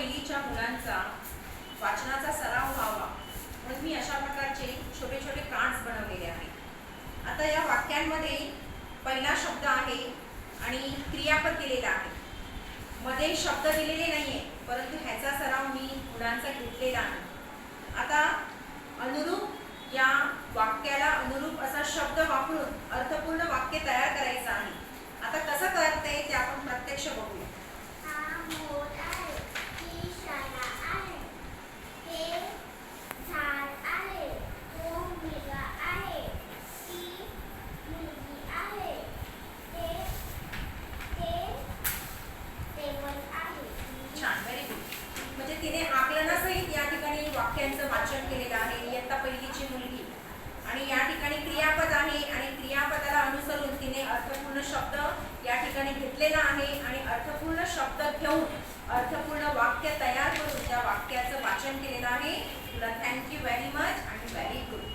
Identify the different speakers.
Speaker 1: पहिलीच्या मुलांचा वाचनाचा सराव व्हावा म्हणून मी अशा प्रकारचे छोटे छोटे कार्ड्स बनवलेले आहेत। आता या वाक्यांमध्ये पहिला शब्द आहे आणि क्रियापद दिलेला आहे, मध्ये शब्द दिलेले नाहीये, परंतु ह्याचा सराव मी मुलांचा घेतलेला आहे। आता अनुरूप या वाक्याला अनुरूप असा शब्द वापरून अर्थपूर्ण वाक्य तयार करायचं आहे। आता कसं करता येईल ते आपण प्रत्यक्ष बघूया। छान, व्हेरी गुड। म्हणजे तिने आकलनासहित या ठिकाणी वाक्यांचं वाचन केलेलं आहे, इयत्ता पहिलीची मुलगी। आणि या ठिकाणी क्रियापद आहे आणि क्रियापदाला अनुसरून तिने अर्थपूर्ण शब्द या ठिकाणी घेतलेला आहे आणि अर्थपूर्ण शब्द घेऊन अर्थपूर्ण वाक्य तयार करून त्या वाक्याचं वाचन केलेलं आहे। तुला थँक्यू व्हेरी मच आणि व्हेरी गुड।